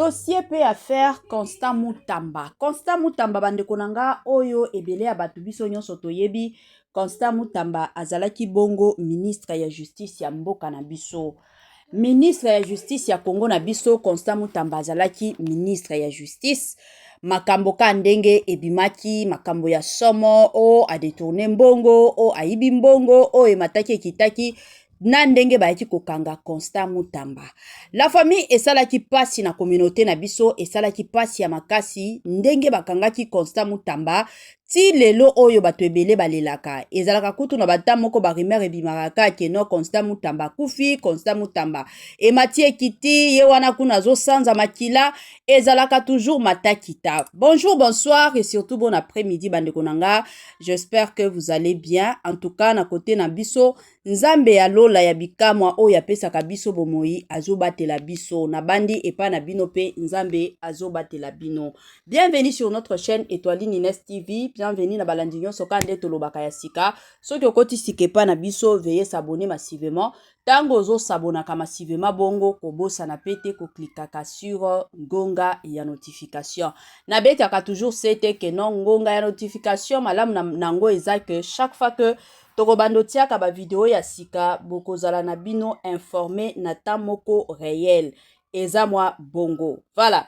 Dossier pe affaire Constant Mutamba. Constant Mutamba bande konanga oyo ebele ya batu biso nyonso toyebi. Constant Mutamba azalaki bongo ministre ya justice ya mboka na biso. Ministre ya justice ya Congo na biso, Constant Mutamba azalaki ministre ya justice. Makambo ka ndenge ebimaki, makambo ya somo, o a détourné mbongo, o a ibi mbongo, o emataki ekitaki, na ndenge bayaki kokanga Constant Mutamba. La famille esalaki pasi na communauté na biso, esalaki pasi ya makasi, ndenge bakangaki Constant Mutamba, ti lelo oyo bato ebele balelaka. Ezalaka kutu na bata moko barimere bimaraka keno Constant Mutamba kufi, Constant Mutamba emati ekiti, ye wana kuna zo sanza makila, ezalaka toujours matakita. Bonjour, bonsoir et surtout bon après-midi bande konanga. J'espère que vous allez bien. En tout cas, na côté na biso, Nzambe ya lola ya bikamwa o ya pesa kabiso bomoi azobatela biso na bandi epa na bino pe Nzambe azobatela bino. Bienvenue sur notre chaîne Étoiline Ines TV. Bienvenue na balandinyo sokande tolobaka ya sika. Soki okoti sikepa na biso, veuillez s'abonner massivement. Tango zo sabonaka massivement bongo kobosa na pete ko klikaka sur ngonga ya notification. Na betaka toujours sete que non ngonga ya notification malam nango eza que chaque fois que Tokobando tiaka ba video ya sika bokozala na bino informé na tamoko réel. Eza mwa bongo. Voilà.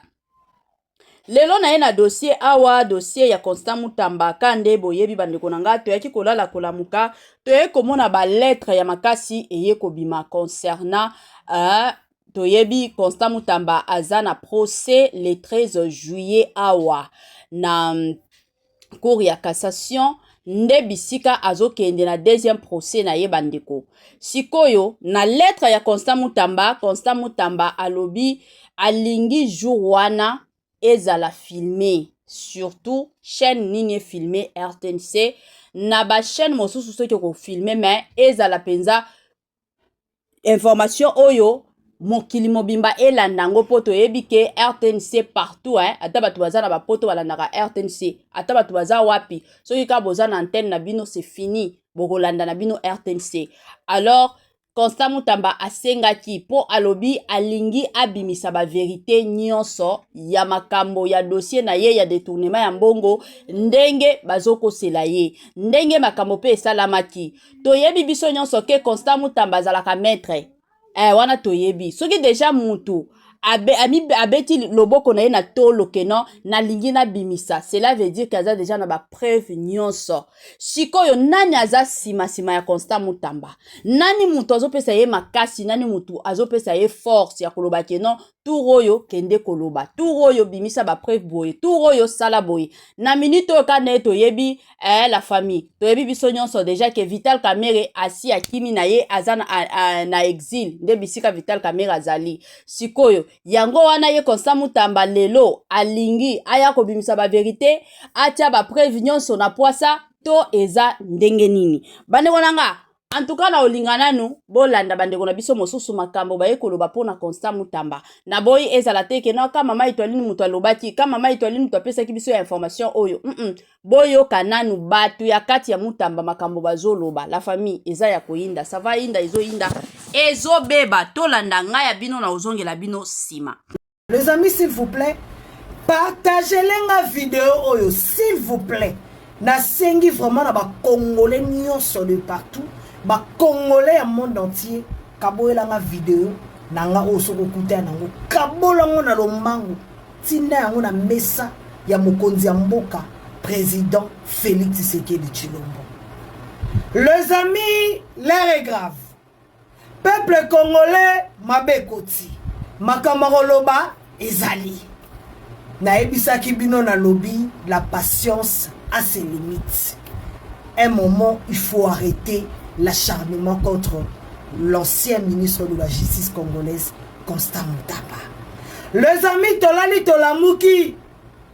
Lelo na ena dossier awa, dossier ya Constant Mutamba kande boyebi bandeko nanga toyaki kolala kolamuka, toye komona ba lettre ya makasi eye kobima concernant toyebi Constant Mutamba azana procès le 13 juillet awa na cour ya cassation. Nde bisika azokende na deuxième procès na ye bandeko. Sikoyo, na lettre ya Constant Mutamba alobi alingi jour wana ezala filmé. Surtout, chaîne nini filmé RTNC. Na ba chaîne mosusu soki ko filmé mais ezala penza information oyo mokili mobimba elandango poto yebike RTNC partout ata batu baza na ba poto balandaka RTNC ata batu baza wapi soki ka boza na antenne na bino c'est fini bokolanda na bino RTNC. Alors Constant Mutamba asengaki po alobi alingi abimisa ba vérité nyonso ya makambo ya dossier na ye ya détournement ya mbongo ndenge bazoko sela ye ndenge makambo pe esalamaki toyebi biso nyonso ke Constant Mutamba azalaka maître wana toyebi soki deja mutu abeti loboko na ye na tolo keno na lingi na bimisa, cela veut dire kaza deja na ba preuve nyonso. Sikoyo nani aza sima ya Constant Mutamba? Nani mutu azopesa ye makasi, nani mutu azopesa ye force ya koloba keno turoyo kende koloba, turoyo bimisa ba preuve boye, turoyo sala boye. Na minute okane toyebi la famille. Toyebi biso nyonso deja ke Vital Kamerhe asi akimi na ye azana na exil. Nde bisika Vital Kamerhe azali. Sikoyo yango wana ye Constant Mutamba lelo alingi aya kobimisa ba vérité atia ba preuve nyonso na poasa to eza ndenge nini. Bandeko nanga en tout cas na olingana nu bolanda bandeko na biso mosusu makambo baye koloba pona Constant Mutamba. Na boyi ezala teke na ka mama Étoiline mutu alobaki, ka mama Étoiline mutu apesaki biso ya information oyo. Boyo kananu batu ya kati ya Mutamba makambo bazoloba. La famille eza ya koyinda, ça va yinda ezo yinda. Ezo beba tolanda ngaya bino na ozongela bino sima. Les amis, s'il vous plaît, partagez la vidéo oyo s'il vous plaît. Na sengi vraiment na ba Congolais nyonso de partout. Ba Congolais ya monde entier kaboela nga vidéo nanga osoko kuta nango kabola ngo na lombango tinda yango na mesa ya mokonzi ya mboka président Félix Tshisekedi Tshilombo. Les amis, l'air est grave. Peuple congolais mabekoti makamaroloba ezali na ebisaki bino na lobby, la patience a ses limites. Un moment, il faut arrêter l'acharnement contre l'ancien ministre de la justice congolaise, Constant Mutamba. Les amis, tolali tolamuki,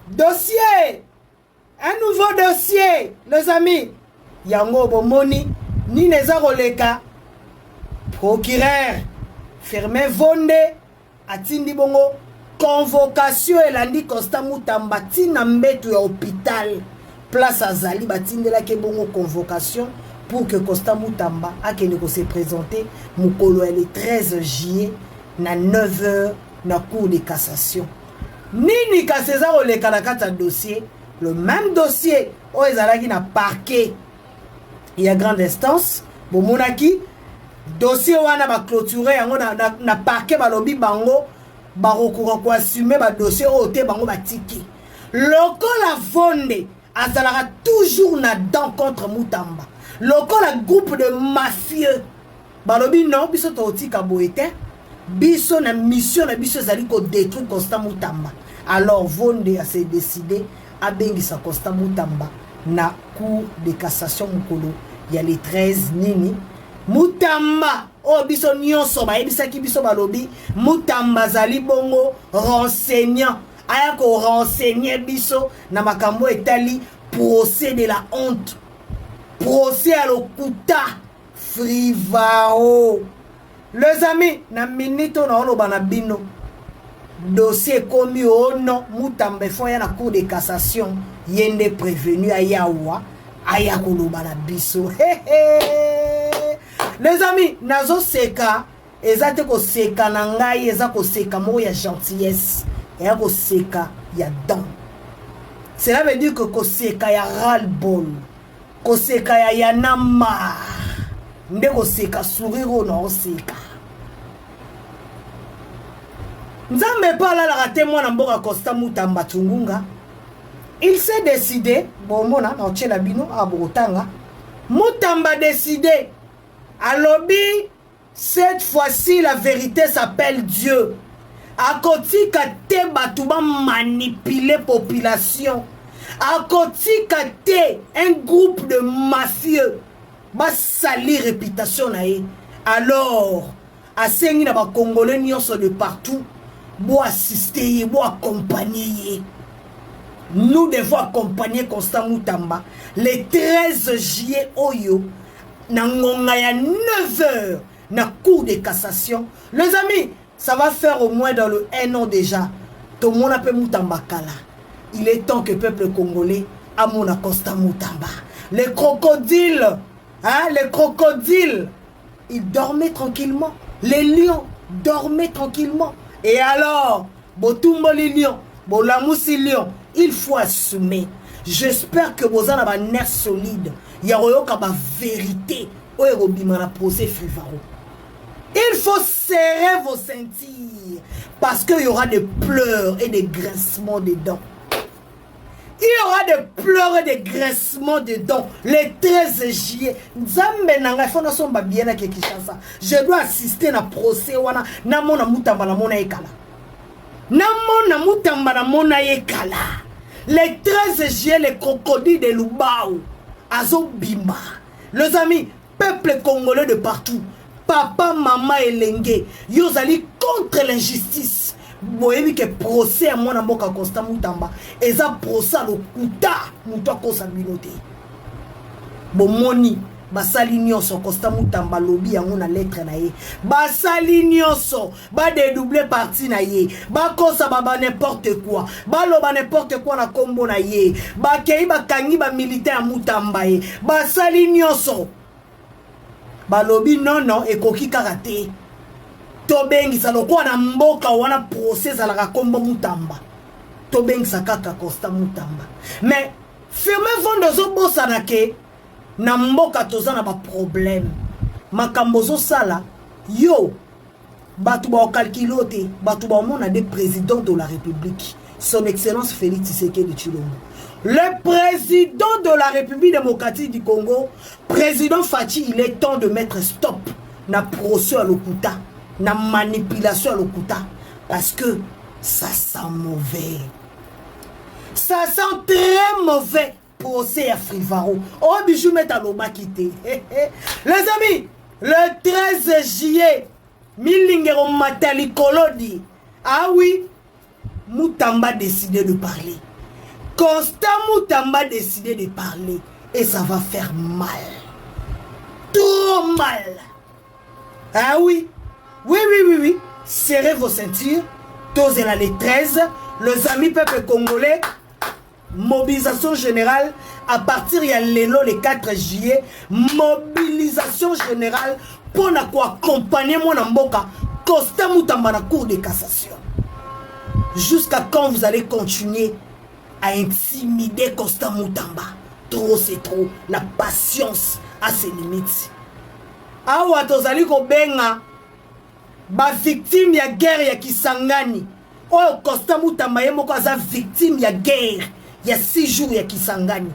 dossier, un nouveau dossier, les amis. Yango bomoni, ni neza roleka, procureur, fermé vonde, atindi bongo, convocation elandi Constant Mutamba, tina mbetu ya hôpital, place azali, batinde la ke bongo convocation, pour que Constant Mutamba a se présenter le 13 juillet na 9h na cour de cassation Nini ka César oleka na kati ya dossier, le même dossier o ezalaki na parquet ya grande instance, bomonaki dossier wana ba clôturer yango na parquet balobi bango barokoka ko assumer ba dossier o te bango batiki. Lokola Vonde azalaka toujours na dent contre Mutamba. Lokola groupe de mafieux balobi non biso to tika boete. Biso na mission na biso zali ko détruire Constant Mutamba. Alors Vonde a s'est décidé à bengisa Constant Mutamba na cour de cassation mukolo ya les 13 nini Mutamba o biso nyonso ba ebisaki biso balobi Mutamba zali bongo renseignant aya ko renseigner biso na makambo etali procès de la honte, procès à l'Okuta Frivao. Les amis, na minito na oloba na bino dossier komi ono Mutamba foya na cour de cassation yende prévenu ayawa aya koloba na biso. Les amis, nazo seka ezate ko seka na ngai eza ko seka mo ya gentillesse et ko seka ya don. Cela veut dire que ko seka ya ras-le-bol, ko seka ya yanama. Ndeko seka sourire na oseka. Nzambe pala la raté moi na mboka Constant Mutamba Tshungunga. Il s'est décidé, bon mona na ochela bino abotanga. Mutamba décidé. Alobi, cette fois-ci la vérité s'appelle Dieu. Akoti kate batuba manipuler population. Akoti kate un groupe de mafieux. Ba sali réputation na ye. Alors, asengi na ba Congolais nyonso de partout, bo assister ye, bo accompagner ye. Nous devons accompagner Constant Mutamba le 13 juillet oyo na ngonga ya 9h na cour de cassation. Les amis, ça va faire au moins dans le 1 an déjà. Tout le monde appelle Mutamba Kala. Il est temps que le peuple congolais amona Constant Mutamba. Les crocodiles, hein, les crocodiles, ils dormaient tranquillement. Les lions dormaient tranquillement. Et alors, Botumbo les lions, Bolamoussi lion, il faut assumer. J'espère que vous avez un nerf solide. Il y a une vérité. Procès Frivaro. Il faut serrer vos ceintures. Parce qu'il y aura des pleurs et des grincements de dents. Il y aura des pleurs et des grincements de dents. Les 13 juillet. Je dois assister à procès. Namona Mutamba na mona ekala. Namona Mutamba na mona ekala. Les 13 juillet, les crocodiles de Lubao. Azo Bimba. Les amis, peuple congolais de partout. Papa, maman et Lengue. Yo zali contre l'injustice. Boyebi que procès à mon amoka Constant Mutamba. Et ça procès à l'Okuta. Moutoua kosa binote. Bon moni. Basali nyonso Constant Mutamba lobi yango na lettre na ye. Basali nyonso ba dédoubler parti na ye. Ba kosa baba n'importe quoi. Ba loba n'importe quoi na kombo na ye. Ba kei ba kangi ba militaire Mutamba ye. Basali nyonso. Ba lobi non ekoki karaté. Tobengi sa lokwa na mboka wana procès ala kombo Mutamba. Tobengi sa kaka Constant Mutamba. Mais firmez-vous dans bossa na ke na mboka tozana ba problème makambo zo sala yo batu ba calculote batu ba mona des présidents de la République, son excellence Félix Tshisekedi Tshilombo, le président de la République démocratique du Congo, président Fachi. Il est temps de mettre stop na procès à l'Okuta, na manipulation à l'Okuta, parce que ça sent mauvais, ça sent très mauvais. Procès à Frivaro. Oh, bijou met à l'oma quitté. Les amis, le 13 juillet, Milingero Matali Kolodi. Ah oui, Mutamba a décidé de parler. Constant Mutamba a décidé de parler. Et ça va faire mal. Trop mal. Ah oui. Oui. Serrez vos ceintures. Tosez la les 13. Les amis peuple congolais. Mobilisation générale à partir de le 4 juillet. Mobilisation générale pour accompagner mon mboka Constant Mutamba na cour de cassation. Jusqu'à quand vous allez continuer à intimider Constant Moutamba? Trop c'est trop. La patience a ses limites. Awa tozali kobenga ba victime ya guerre ya Kisangani. Oyo Constant Moutamba ye moko aza victime ya guerre ya 6 jours ya Kisangani.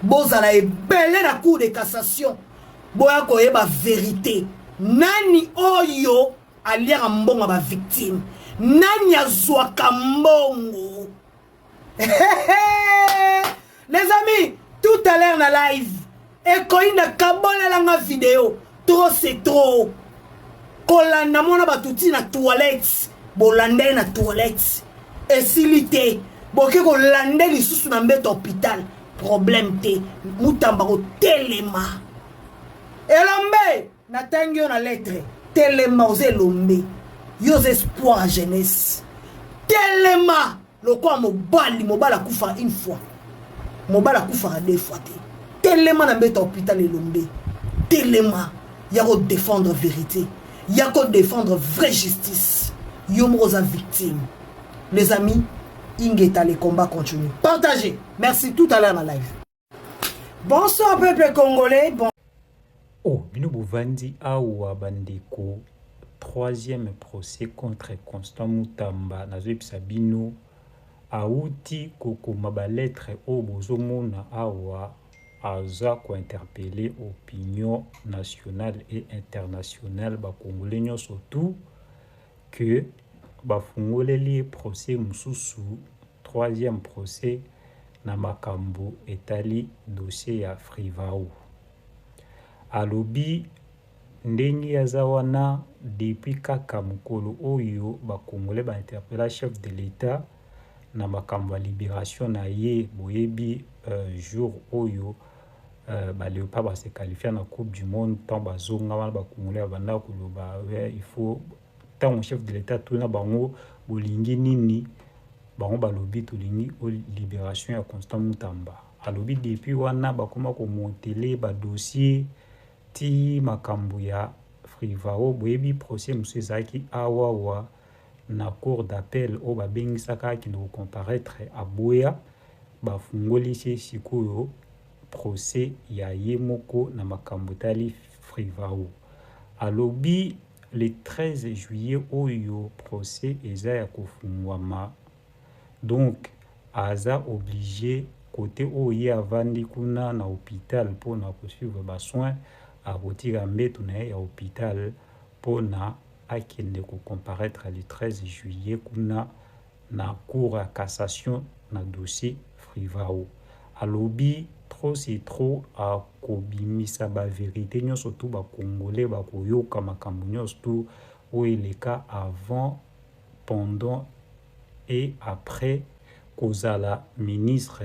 Bozala ebele na cour de cassation. Boya koyeba vérité. Nani oyo aliaka mbongo ba victime? Nani azwaka mbongo? Les amis, tout à l'heure na live, et quand il a kabona la vidéo, trop c'est trop. Kolanda mona batuti na toilette, bolande na toilette, et silité, boke kolande lisusu na mbete hôpital, problème te, Moutamba ko telema. Elombe, na tangyo na lettre, telema ose lombe, yos espoir à jeunesse. Telema, le quoi mobala koufa une fois. Mobala koufa 2 fois. Telema na mbete hôpital elombe. Telema, yako défendre vérité. Yako défendre vraie justice. Yomoza victime. Les amis, Ingeta, les combats continuent. Partagez. Merci, tout à l'heure dans la live. Bonsoir peuple congolais. Bon. Oh, bino bovandi awa bandeko. 3e procès contre Constant Moutamba. Nazoyebisa bino auti kokoma ba lettre o bozomona awa aza ko interpeller opinion nationale et internationale ba congolais nyonso tout que ba fungoleli procès mususu 3e procès na makambo etali dossier ya Frivao. Alobi ndenge aza wana depuis kaka mokolo oyo ba congolais ba interpella chef de l'état na makambo ya libération na ye boyebi jour oyo ba Léopard ba se qualifier na coupe du monde tant bazonga wana ba congolais banda koloba il faut tant mon chef de l'état tout na bango bolingi nini bango balobi tolingi o libération ya Constant Moutamba. Alobi depuis wana bakoma ko monteler ba dossier ti makambo ya Frivao boyebi procès monsieur Zaki awawa na cour d'appel o babengisaka kino comparaître à Boya bafungoli sikoyo procès ya yemoko na makambo tali Frivao. Alobi le 13 juillet oyo procès eza ya kofungwama, donc aza obligé côté oyo avandi kuna na hôpital pour na poursuivre ba soins à retirer mbeto na ya hôpital pour na akende ko comparaître le 13 juillet kuna na cour à cassation na dossier Frivao. Alobi trop c'est trop a kobimisa ba vérité nyonso tout ba congolais ba koyoka makambo nyonso tout oyo le cas avant, pendant et après kozala ministre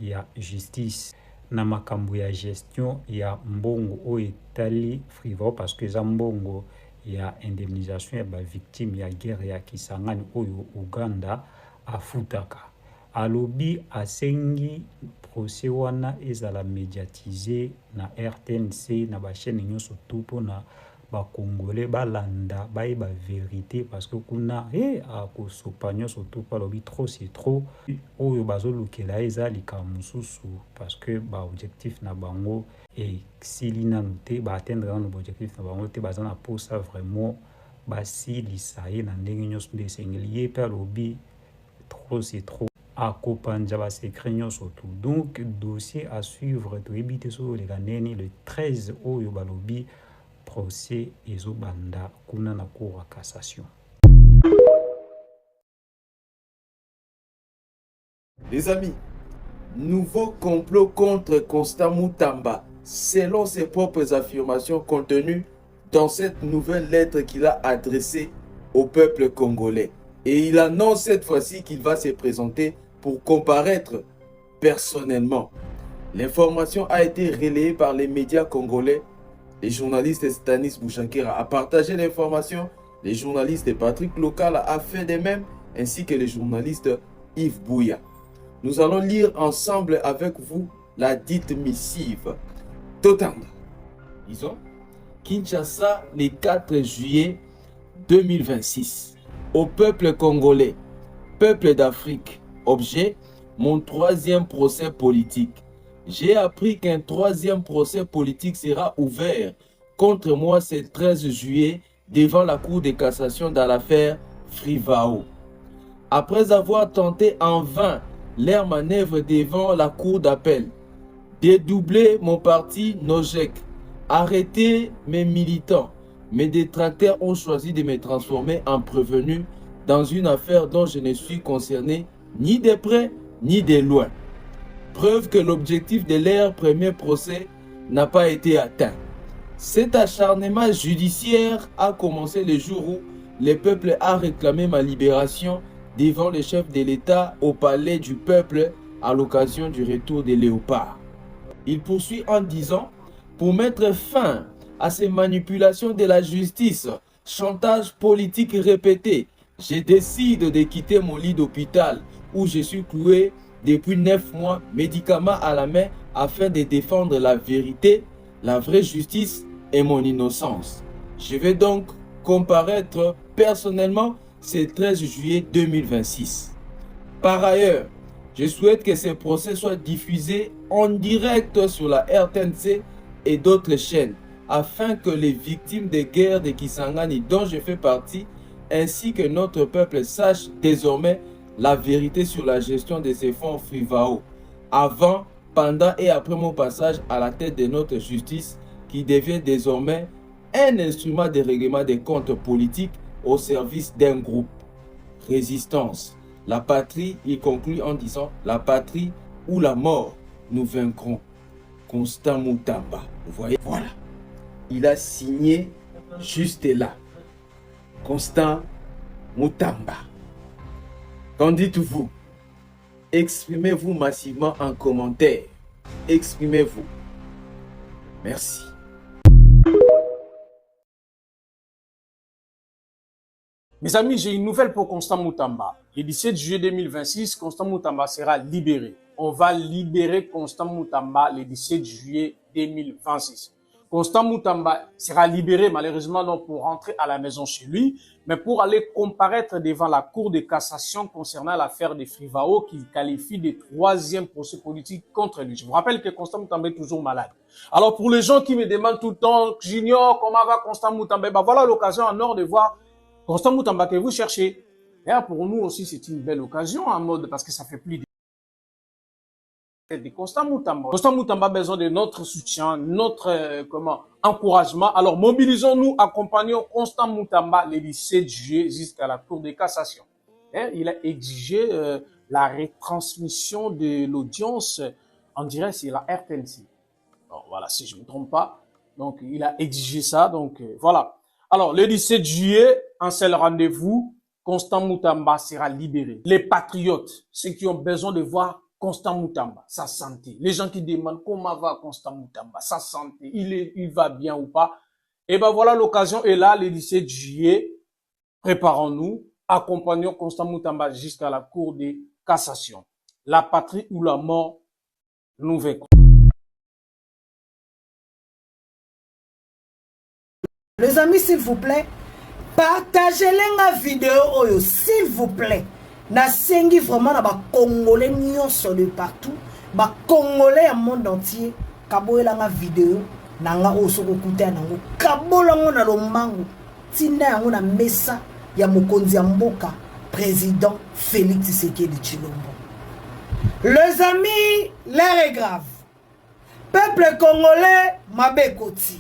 ya justice na makambo ya gestion ya mbongo oyo etali Frivao parce que za mbongo ya indemnisation ya ba victime ya guerre ya Kisangani oyo Uganda afutaka. Alobi asengi procès wana ezala médiatisé na RTNC na ba chaîne nyonso tout pona ba congolais balanda ba vérité parce que kuna a kosopa nyonso tout pa lobi trop c'est trop oyo bazolukela eza likamususu parce que ba objectif na bango et silina noté ba atteindre un objectif na bango te bazana pour ça vraiment basi lisaye na ndenge nyonso de sengeli pe lobi trop c'est trop a kopanja ba secret nyonso tout. Donc dossier à suivre to ebite so le ganeni le 13 oyo balobi procès ezobanda kuna na cour à cassation. Les amis, nouveau complot contre Constant Moutamba, selon ses propres affirmations contenues dans cette nouvelle lettre qu'il a adressée au peuple congolais. Et il annonce cette fois-ci qu'il va se présenter pour comparaître personnellement. L'information a été relayée par les médias congolais. Les journalistes Stanis Bouchankera a partagé l'information. Les journalistes Patrick Local a fait de même, ainsi que les journalistes Yves Bouya. Nous allons lire ensemble avec vous la dite missive. Totanda. Disons, Kinshasa, le 4 juillet 2026. Au peuple congolais, Peuple d'Afrique. Objet, mon troisième procès politique. J'ai appris qu'un troisième procès politique sera ouvert contre moi ce 13 juillet devant la Cour de cassation dans l'affaire Frivao. Après avoir tenté en vain leur manœuvre devant la Cour d'appel, dédoubler mon parti Nojek, arrêter mes militants, mes détracteurs ont choisi de me transformer en prévenu dans une affaire dont je ne suis concerné ni de près ni de loin. Preuve que l'objectif de leur premier procès n'a pas été atteint. Cet acharnement judiciaire a commencé le jour où le peuple a réclamé ma libération devant le chef de l'État au palais du peuple à l'occasion du retour des léopards. Il poursuit en disant, pour mettre fin à ces manipulations de la justice, chantage politique répété, je décide de quitter mon lit d'hôpital où je suis cloué depuis 9 mois, médicaments à la main, afin de défendre la vérité, la vraie justice et mon innocence. Je vais donc comparaître personnellement ce 13 juillet 2026. Par ailleurs, je souhaite que ces procès soient diffusés en direct sur la RTNC et d'autres chaînes, afin que les victimes des guerres de Kisangani dont je fais partie, ainsi que notre peuple sachent désormais la vérité sur la gestion de ces fonds Frivao, avant, pendant et après mon passage à la tête de notre justice, qui devient désormais un instrument de règlement des comptes politiques au service d'un groupe. Résistance. La patrie, il conclut en disant, la patrie ou la mort, nous vaincrons. Constant Mutamba. Vous voyez, voilà. Il a signé juste là. Constant Mutamba. Qu'en dites-vous? Exprimez-vous massivement en commentaire. Exprimez-vous. Merci. Mes amis, j'ai une nouvelle pour Constant Mutamba. Le 17 juillet 2026, Constant Mutamba sera libéré. On va libérer Constant Mutamba le 17 juillet 2026. Constant Mutamba sera libéré, malheureusement non pour rentrer à la maison chez lui, mais pour aller comparaître devant la Cour de cassation concernant l'affaire de Frivao qu'il qualifie de troisième procès politique contre lui. Je vous rappelle que Constant Mutamba est toujours malade. Alors pour les gens qui me demandent tout le temps, j'ignore comment va Constant Mutamba, ben voilà l'occasion en or de voir Constant Mutamba que vous cherchez. Et pour nous aussi, c'est une belle occasion en mode parce que ça fait plus de Constant Mutamba. Constant Mutamba a besoin de notre soutien, notre encouragement. Alors mobilisons-nous, accompagnons Constant Mutamba le 17 juillet jusqu'à la Cour de cassation. Et il a exigé la retransmission de l'audience en direct sur la RTNC. Bon, voilà, si je ne me trompe pas. Donc il a exigé ça. Donc voilà. Alors le 17 juillet, un seul rendez-vous, Constant Mutamba sera libéré. Les patriotes, ceux qui ont besoin de voir Constant Mutamba, sa santé. Les gens qui demandent comment va Constant Mutamba, sa santé, il va bien ou pas. Et ben voilà, l'occasion est là, le 17 juillet. Préparons-nous, accompagnons Constant Mutamba jusqu'à la Cour de cassation. La patrie ou la mort, nous vaincrons. Les amis, s'il vous plaît, partagez la vidéo, s'il vous plaît. Nasengi vraiment na ba Congolais nyonso de partout, ba Congolais au monde entier, kaboela nga vidéo, nanga osoko kuta nango, kabola ngo na lombango, tinda yango na mesa ya mokonzi ya mboka, président Félix Tshisekedi Tshilombo. Les amis, l'air est grave. Peuple congolais, mabekoti,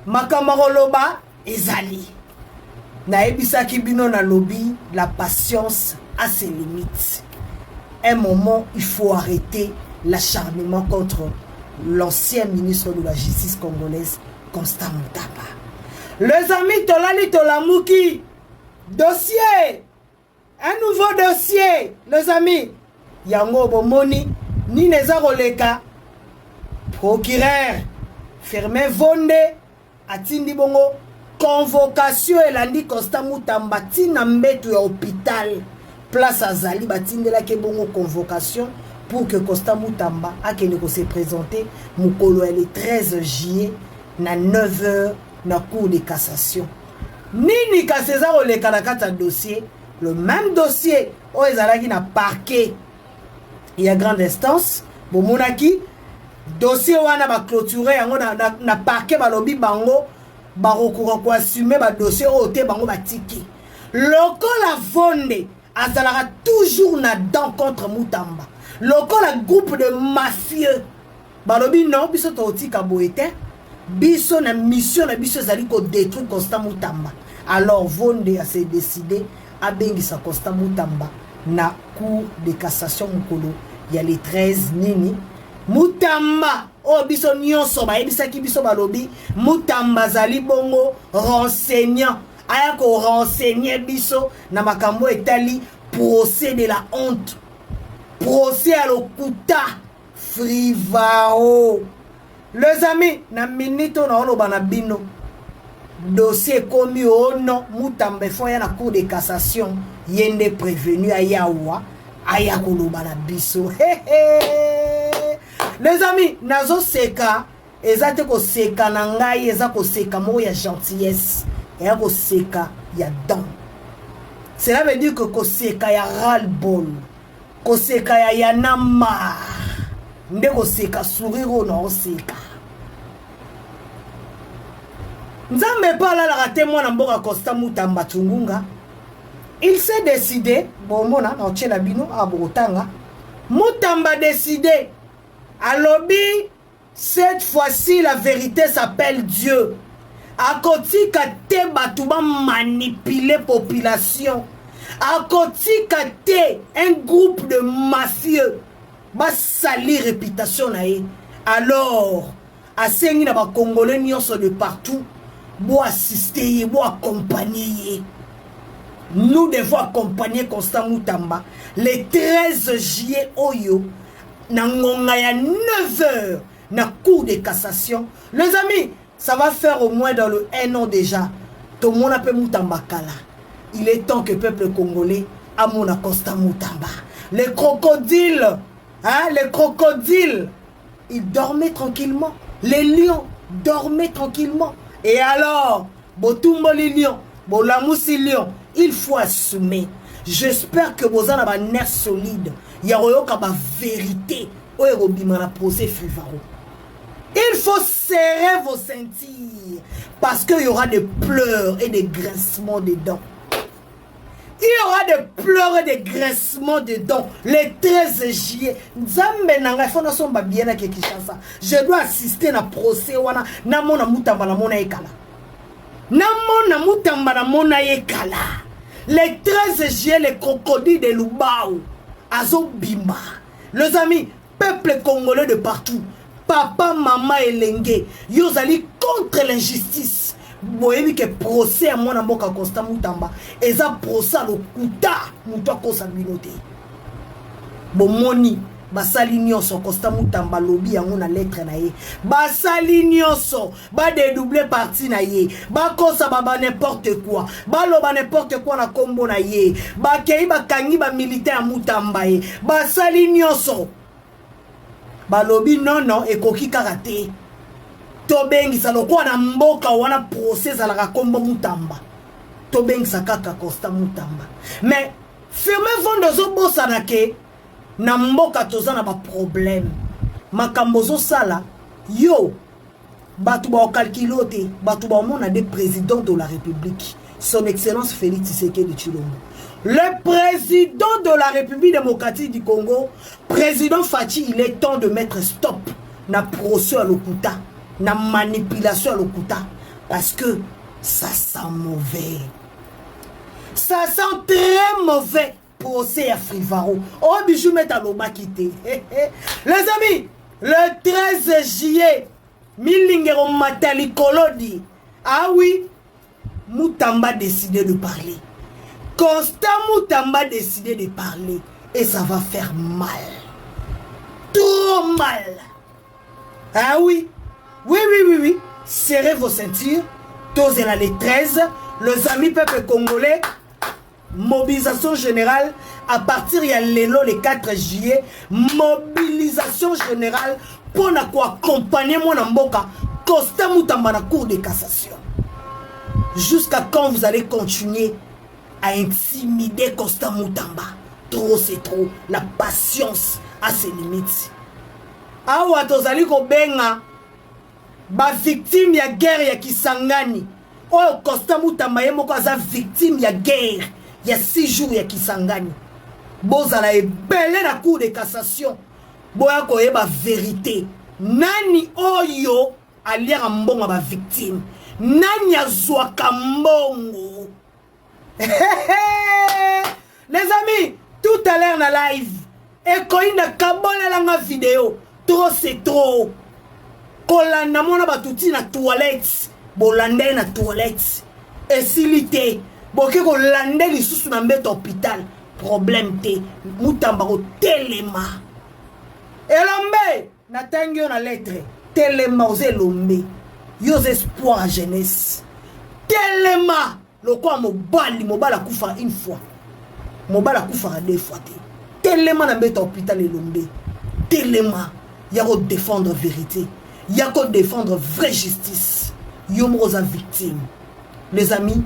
makamaroloba ezali. Na ebisaki bino na lobby, la patience a ses limites. Un moment, il faut arrêter l'acharnement contre l'ancien ministre de la Justice congolaise, Constant Mutamba. Les amis, Tolali Tolamuki, dossier, un nouveau dossier, les amis. Yango Bomoni, ni neza roleka, procureur, Fermé Vonde, Atindi Bongo, convocation elandi Constant Mutamba tina mbeto ya hôpital place azali batindela ke bongo convocation pour que Constant Mutamba akende ko se présenter mukolo le 13 juillet na 9h na cour de cassation. Nini kaseza oleka na kata dossier le même dossier oyo ezalaki na parquet ya grande instance bomonaki dossier wana baclôture yango na parquet balobi bango bakokoka koassume badossier oyo te bango batiki lokola Vonde azalaka toujours na dent contre Mutamba lokola groupe de mafieux balobi non biso totika boye te biso na mission na biso ezali ko détruire Constant Mutamba alors Vonde a s'est décidé à bengisa Constant Mutamba na cour de cassation mukolo ya les 13 nini Mutamba o biso nyonso bayebisaki biso balobi Mutamba zali bongo renseignant aya ko renseigner biso na makambo etali procès de la honte procès à l'Okuta Frivao les amis na minito na oloba na bino dossier komi ono Mutamba fo ya na cour de cassation yende prévenu ayawa aya koloba na biso les amis nazo seka ezate ko seka na ngai eza ko seka mo ya gentillesse ya ko seka ya don cela veut dire que ko seka ya ras-le-bol ko seka ya yanama nde ko seka sourire na oseka nzambe pa la raté mwana mboka Constant Mutamba Tungunga il s'est décidé bon mona na tchela bino a botanga Mutamba décidé alobi cette fois-ci la vérité s'appelle Dieu akotika te batu ba manipuler population akotika te un groupe de mafieux ba sali réputation na ye alors asengi na ba congolais nyonso de partout bo assister ye bo accompagner ye. Nous devons accompagner Constant Mutamba le 13 juillet oyo na ngonga ya 9h na cour de cassation. Les amis, ça va faire au moins dans le 1 an déjà. Tout le monde appelle Mutamba Kala. Il est temps que le peuple congolais amona Constant Mutamba. Les crocodiles, hein, les crocodiles, ils dormaient tranquillement. Les lions dormaient tranquillement. Et alors, Botumbo les lions, Bolamoussi lion, il faut assumer. J'espère que vous avez un nerf solide. Il y a une vérité. Procès Frivaro. Il faut serrer vos ceintures parce qu'il y aura des pleurs et des grincements de dents. Il y aura des pleurs et des grincements de dents le 13 juillet. Je dois assister à un procès. Namona Mutamba na mona ekala. Namona Mutamba na mona ekala. Le 13 juillet, les crocodiles de Lubao, Azo Bimba. Les amis, peuple congolais de partout, papa, maman et lengue, ils allent contre l'injustice. Boyebi que procès à mon amboka Constant Mutamba, et ça procès à l'Okuta, Moutoua Kosa Binote. Bon moni, basali nyonso Constant Mutamba lobby yango na lettre na ye. Basali nyonso, ba dédoubler parti na ye. Ba kosa baba n'importe quoi. Ba loba n'importe quoi na kombo na ye. Ba kei ba kangi ba militaire Mutamba ye. Basali nyonso. Ba lobby non ekoki karaté. Tobengi sa lokwa na mboka wana procès à la kombo Mutamba. Tobengi sa kaka Constant Mutamba. Mais firmez-vous dans zo bossa na ke na mboka toza na ba problème makambo zo sala yo batu ba calculote batu ba mona des présidents de la République son excellence Félix Tshisekedi Tshilombo le président de la République démocratique du Congo président Fachi il est temps de mettre stop na procès à l'Okuta na manipulation à l'Okuta parce que ça sent mauvais, ça sent très mauvais. Procès à Frivaro. Oh, bijou met à l'oma quitté. Les amis, le 13 juillet, Milingero Matali Kolodi. Ah oui, Mutamba a décidé de parler. Constant Mutamba a décidé de parler. Et ça va faire mal. Trop mal. Ah oui. Oui. Serrez vos ceintures. Tosez la les 13. Les amis peuple congolais. Mobilisation générale à partir de le 4 juillet. Mobilisation générale pour accompagner mon amboka Constant Mutamba na cour de cassation. Jusqu'à quand vous allez continuer à intimider Constant Moutamba. Trop c'est trop. La patience a ses limites. Awa tozali ko benga ba victime ya guerre ya Kisangani. Oh, Constant Moutamba yemoko aza victime ya guerre ya 6 jours ya Kisangani. Bozala ebele na cour de cassation. Boya koyeba vérité. Nani oyo aliaka mbongo ba victime. Nani azwaka mbongo. Les amis, tout à l'heure na live. Et koinda kabona langa vidéo. Trop c'est trop. Kolanda mona batuti na toilette. Bolande na toilette. Et silité. Boke kolande lisusu na mbete hôpital. Problème te. Moutamba ko telema. Elombe. Natangi yo na lettre. Telema ose elombe. Yos espoir jeunesse. Telema. Loko mobali. Mobala kufa une fois. Mobala kufa 2 fois te. Telema na mbete hôpital elombe. Telema. Yako défendre vérité. Yako défendre vraie justice. Yomoza victime. Les amis,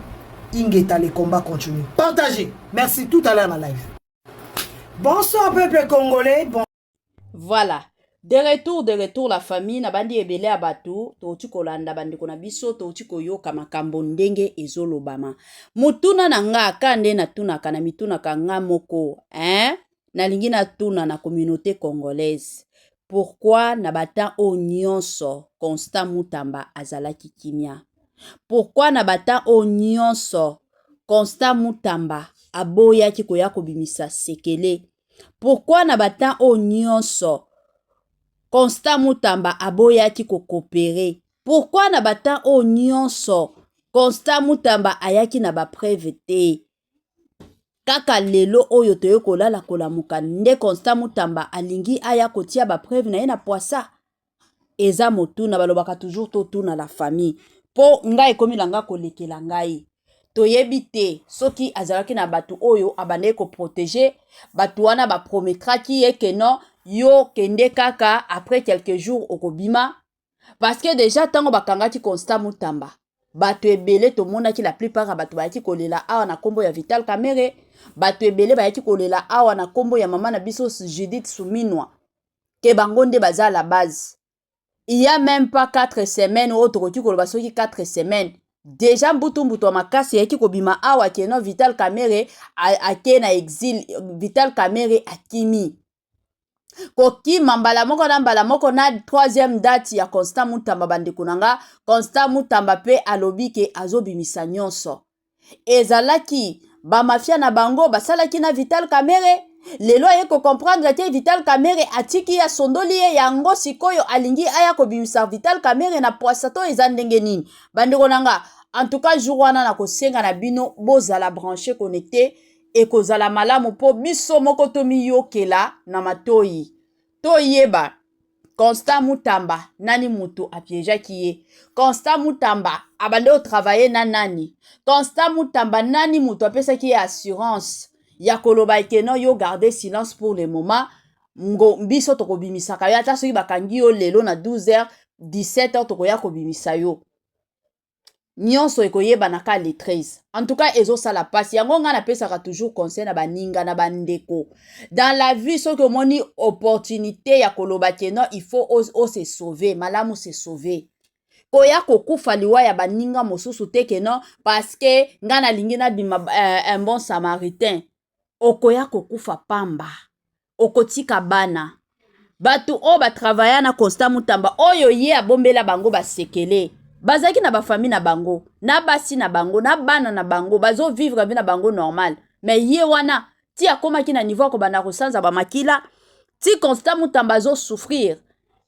Ingeta, les combats continuent. Partagez. Merci, tout à l'heure dans la live. Bonsoir peuple congolais. Bon. Voilà. De retour la famille na bandi ebele abatu touti kolanda bandi kona biso touti koyoka makambo ndenge ezolobama. Mutuna na nga kande na tuna kana mituna ka nga moko, na lingi na tuna na communauté congolaise. Pourquoi na bata o nyonso Constant Moutamba azalaki kimia? Pourquoi na bata o nyonso Constant Moutamba aboyaki koya kobimisa sekele? Pourquoi na bata o nyonso Constant Moutamba aboyaki ko coopérer? Pourquoi na bata o nyonso Constant Moutamba ayaki na ba preuve te? Kaka lelo oyo toyo kolala kolamuka nde Constant Moutamba alingi aya kotia ba preuve na ye na poisa. Eza motuna balobaka toujours totuna la famille. Po ngai komi langa kolekela ngai. Toyebi te soki azalaki na batu oyo abane ko protéger, batu wana ba prometraki ye que non yo kende kaka après quelques jours okobima. Parce que déjà tango bakangaki Constant Moutamba, batu ebele to monaki la plupart batu bayaki kolela awa na kombo ya Vital Kamerhe, batu ebele bayaki kolela awa na kombo ya mama na biso Judith Suminwa, ke bangonde baza la base. Il y a même pas 4 semaines ou autre qui koloba soki 4 semaines. Déjà mbutu wa makasi yaki kobima awa keno Vital Kamerhe ake na exil. Vital Kamerhe akimi. Koki mbala moko na 3e date ya Constant Moutamba bandekunanga. Constant Moutamba pe alobi ke azobimisa nyonso. Ezalaki ba mafia na bango basalaki na Vital Kamerhe. Lelo ye ko comprendre que Vital Kamerhe atiki ya sondoli ye yango sikoyo alingi aya ko bimisa Vital Kamerhe na poasato ezandenge nini. Bandekunanga. En tout cas, jour wana na kosenga na bino bozala branché connecté et kozala malamu po biso moko tomi yokela na matoyi. Toyeba Constant Moutamba nani mutu apiéja kiye. Constant Moutamba abande au travailler na nani. Constant Moutamba nani mutu apesa ki assurance. Ya koloba ikeno yo garder silence pour le moment. Ngo biso toko bimisa ka yo ata soki bakangi yo lelo na 12h 17h toko ya ko bimisa yo. Nyonso ekoyeba na ka le 13. En tout cas, ezo sala passe. Yango nga na pesaka toujours conseil na baninga na bandeko. Dans la vie, so que moni opportunité ya koloba keno, il faut se sauver. Malamu se sauver. Koya kokufa liwa ya baninga mosusu te keno, parce que nga na lingi na bima un bon samaritain. Okoya kokufa pamba. Okotika bana. Batu o ba travailler na Constant Moutamba. Oyo ye abombela bango basekele. Bazaki na ba famille na bango, na basi na bango, na bana na bango, bazo vivre vie na bango normal. Mais ye wana, ti akoma ki na niveau ko bana kosanza ba makila, ti Constant Moutamba zo souffrir.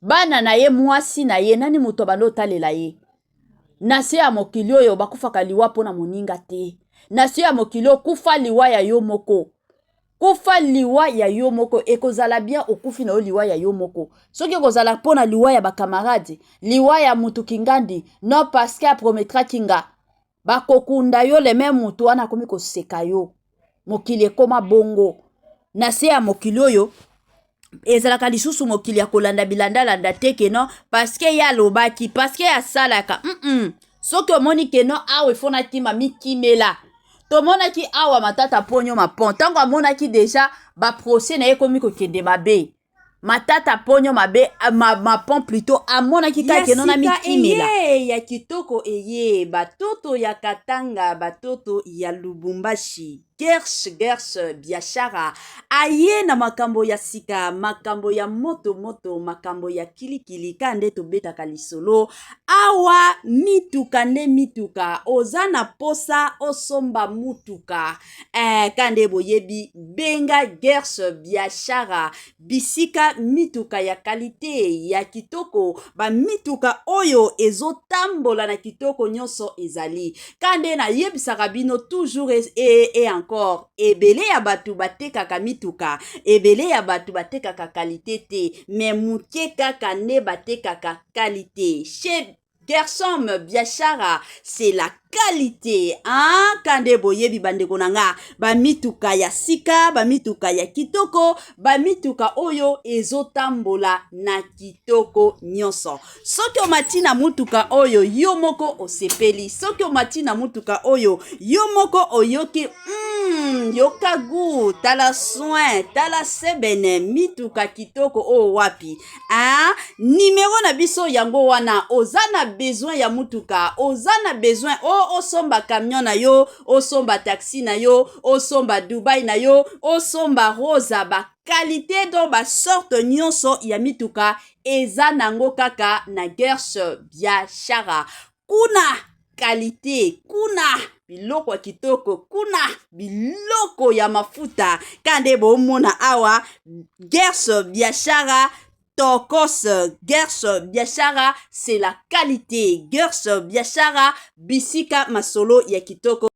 Bana na ye mwasi na ye nani muto bando talela ye. Nase ya mokilio yo bakufaka liwa pona moninga te. Nase ya mokilio kufa liwa ya yo moko. Kufa liwa ya yo moko ekozala bien okufi na liwa ya yo moko. Soki kozala pona liwa ya ba camarade, liwa ya mutu kingandi, no parce que promettra kinga. Ba kokunda yo le même mutu wana komi ko seka yo. Mokili ekoma bongo. Na se ya mokili oyo ezalaka lisusu mokili ya kolanda bilanda landa te keno parce que ya lobaki, parce que ya salaka. Soki omoni keno awe fona tima mikimela. tomonaki awa matata ponyo mapon tango amonaki deja ba procès na ye komi kokende mabe matata ponyo mabe mapon plutôt amonaki kake nona mitimela ya kitoko eye batoto ya Katanga batoto ya Lubumbashi Gersh biashara aye na makambo ya sika makambo ya moto makambo ya kilikili kande tobetaka lisolo awa mituka nde mituka ozana posa osomba mutuka kande boyebi benga Gersh biashara bisika mituka ya kalite ya kitoko ba mituka oyo ezotambola na kitoko nyonso ezali kande na yebisaka bino toujours et encore ebele ya batu batekaka mituka ebele ya batu batekaka kalite te mais muke kaka ne batekaka kalite chez Gershom biashara c'est la qualité kande boyebi bandeko nanga ba mituka ya sika ba mituka ya kitoko ba mituka oyo ezotambola na kitoko nyonso soki omati na mutuka oyo yo moko osepeli soki omati na mutuka oyo yo moko oyoki yoka gu tala soin tala sebene mituka kitoko o wapi numero na biso yango wana ozana besoin ya mutuka ozana besoin osomba camion na yo osomba taxi na yo osomba Dubai na yo osomba rosa ba qualité do ba sorte nyonso ya mituka eza nango kaka na Gersh biashara kuna qualité kuna biloko ya kitoko kuna biloko ya mafuta kande bomona awa Gersh biashara Tokos Gersh biashara c'est la qualité Gersh biashara bisika masolo ya kitoko